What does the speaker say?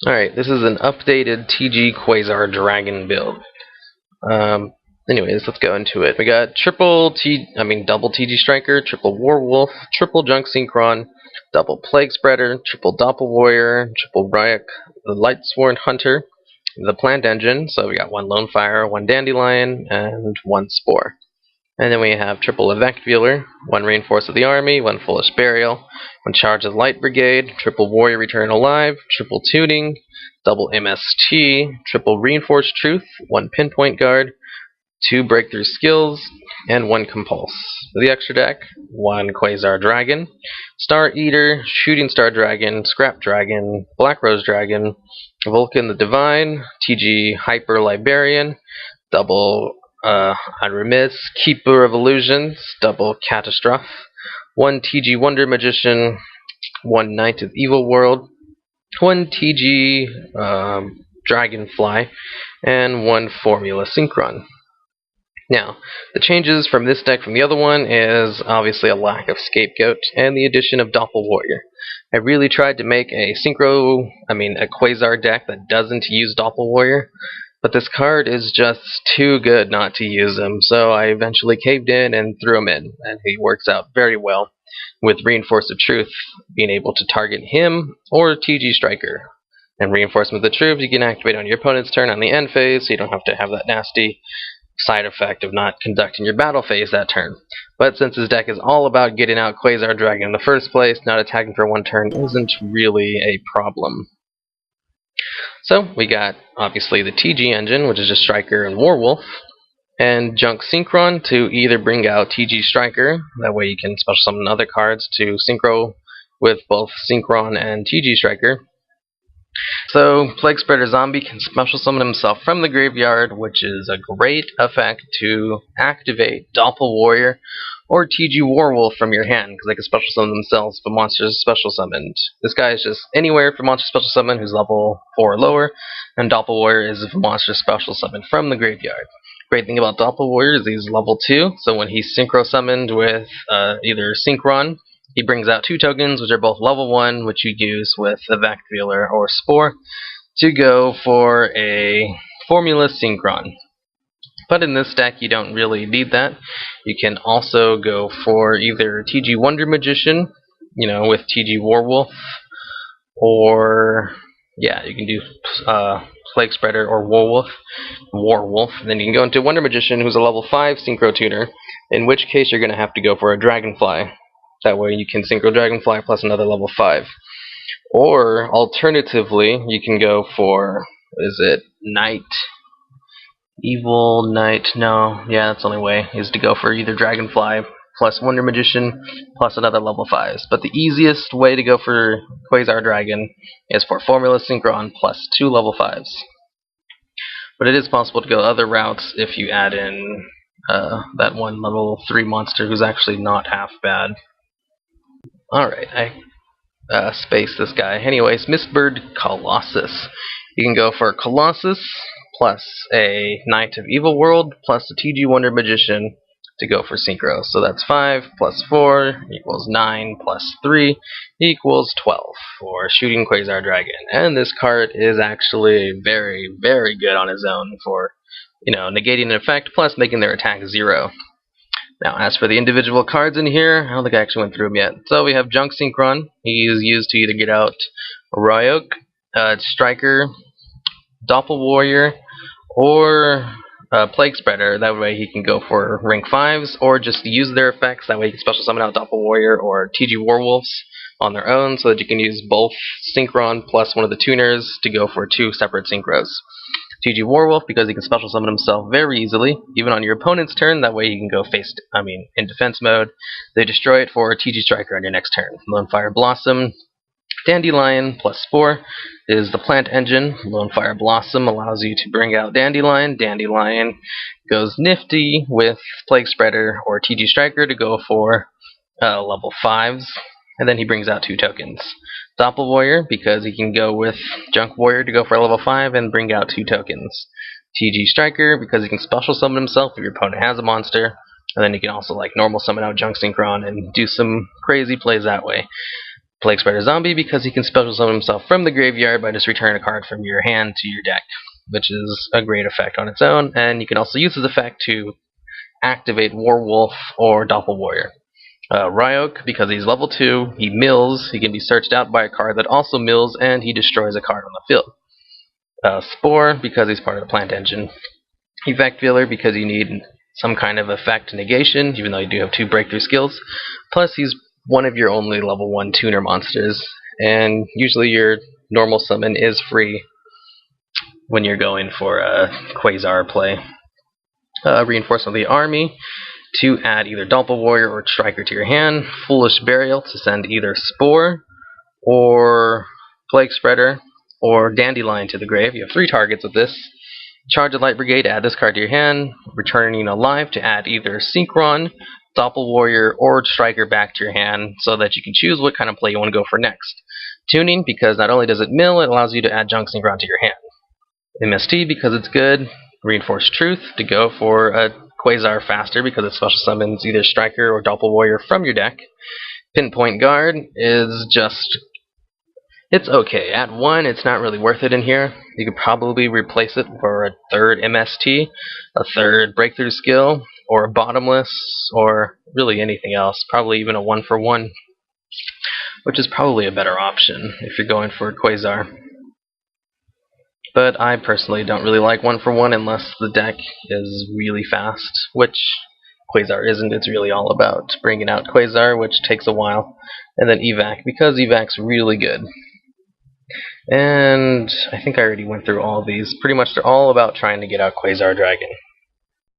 Alright, this is an updated TG Quasar Dragon build. Anyways, let's go into it. We got double TG Striker, triple Warwolf, triple Junk Synchron, double Plague Spreader, triple Doppel Warrior, triple Ryuk, the Lightsworn Hunter, the Plant Engine, so we got one Lone Fire, one Dandelion, and one Spore. And then we have triple Effect Veiler, one Reinforce of the Army, one Foolish Burial, one Charge of the Light Brigade, triple Warrior Return Alive, triple Tuning, double MST, triple Reinforced Truth, one Pinpoint Guard, two Breakthrough Skills, and one Compulse. For the extra deck, one Quasar Dragon, Star Eater, Shooting Star Dragon, Scrap Dragon, Black Rose Dragon, Vulcan the Divine, TG Hyper Librarian, double Unremiss, Keeper of Illusions, double Catastrophe, one TG Wonder Magician, one Knight of Evil World, one TG Dragonfly, and one Formula Synchron. Now, the changes from this deck from the other one is obviously a lack of Scapegoat and the addition of Doppel Warrior. I really tried to make a Quasar deck that doesn't use Doppel Warrior, but this card is just too good not to use him, so I eventually caved in and threw him in, and he works out very well with Reinforce of Truth being able to target him or TG Striker. And Reinforcement of the Truth you can activate on your opponent's turn on the end phase, so you don't have to have that nasty side effect of not conducting your battle phase that turn. But since this deck is all about getting out Quasar Dragon in the first place, not attacking for one turn isn't really a problem. So we got obviously the TG engine, which is just Striker and Warwolf, and Junk Synchron to either bring out TG Striker, that way you can special summon other cards to synchro with both Synchron and TG Striker. So Plague Spreader Zombie can special summon himself from the graveyard, which is a great effect to activate Doppel Warrior or TG Warwolf from your hand, because they can special summon themselves if a monster is special summoned. This guy is just anywhere for monster special summon who's level 4 or lower, and Doppel Warrior is if a monster is special summoned from the graveyard. Great thing about Doppel Warrior is he's level 2, so when he's synchro summoned with either Synchron, he brings out 2 tokens, which are both level 1, which you use with Effect Veiler or Spore, to go for a Formula Synchron. But in this deck, you don't really need that. You can also go for either TG Wonder Magician, with TG Warwolf, or, yeah, you can do Plague Spreader or Warwolf. And then you can go into Wonder Magician, who's a level 5 Synchro Tuner, in which case you're going to have to go for a Dragonfly. That way you can Synchro Dragonfly plus another level 5. Or, alternatively, you can go for, Evil Knight? No, yeah, that's the only way, is to go for either Dragonfly plus Wonder Magician plus another level 5s. But the easiest way to go for Quasar Dragon is for Formula Synchron plus 2 level 5s. But it is possible to go other routes if you add in that one level 3 monster who's actually not half bad. Alright, I spaced this guy. Anyways, Mistbird Colossus. You can go for Colossus plus a Knight of Evil World plus a TG Wonder Magician to go for Synchro. So that's 5 plus 4 equals 9 plus 3 equals 12 for Shooting Quasar Dragon. And this card is actually very, very good on his own for, negating an effect plus making their attack 0. Now, as for the individual cards in here, I don't think I actually went through them yet. So we have Junk Synchron. He is used to either get out Ryuk, Striker, Doppel Warrior, or Plague Spreader. That way he can go for rank 5s, or just use their effects. That way you can special summon out Doppel Warrior or TG Warwolves on their own, so that you can use both Synchron plus one of the tuners to go for 2 separate Synchros. TG Warwolf, because he can special summon himself very easily, even on your opponent's turn. That way he can go in defense mode. They destroy it for TG Striker on your next turn. Lone Fire Blossom, Dandelion plus 4 is the Plant Engine. Lone Fire Blossom allows you to bring out Dandelion. Dandelion goes nifty with Plague Spreader or TG Striker to go for level 5s. And then he brings out 2 tokens. Doppel Warrior, because he can go with Junk Warrior to go for a level 5 and bring out 2 tokens. TG Striker, because he can special summon himself if your opponent has a monster. And then you can also normal summon out Junk Synchron and do some crazy plays that way. Plague Spreader Zombie because he can special summon himself from the graveyard by just returning a card from your hand to your deck, which is a great effect on its own, and you can also use this effect to activate Warwolf or Doppel Warrior. Ryok, because he's level 2, he mills, he can be searched out by a card that also mills, and he destroys a card on the field. Spore, because he's part of the plant engine. Effect Dealer, because you need some kind of effect negation, even though you do have 2 breakthrough skills. Plus, he's one of your only level 1 tuner monsters, and usually your normal summon is free when you're going for a Quasar play. Reinforcement of the Army, to add either Doppel Warrior or Striker to your hand. Foolish Burial, to send either Spore or Plague Spreader or Dandelion to the grave. You have 3 targets with this. Charge of Light Brigade, add this card to your hand, returning alive to add either Synchron, Doppel Warrior, or Striker back to your hand so that you can choose what kind of play you want to go for next. Tuning, because not only does it mill, it allows you to add Junk Synchron to your hand. MST, because it's good. Reinforced Truth, to go for a Quasar faster because it special summons either Striker or Doppel Warrior from your deck. Pinpoint Guard is just... it's okay. At 1, it's not really worth it in here. You could probably replace it for a 3rd MST, a 3rd breakthrough skill, or a bottomless, or really anything else. Probably even a 1-for-1, which is probably a better option if you're going for a Quasar. But I personally don't really like 1-for-1 unless the deck is really fast, which Quasar isn't. It's really all about bringing out Quasar, which takes a while, and then Evac, because Evac's really good. And I think I already went through all these. Pretty much they're all about trying to get out Quasar Dragon.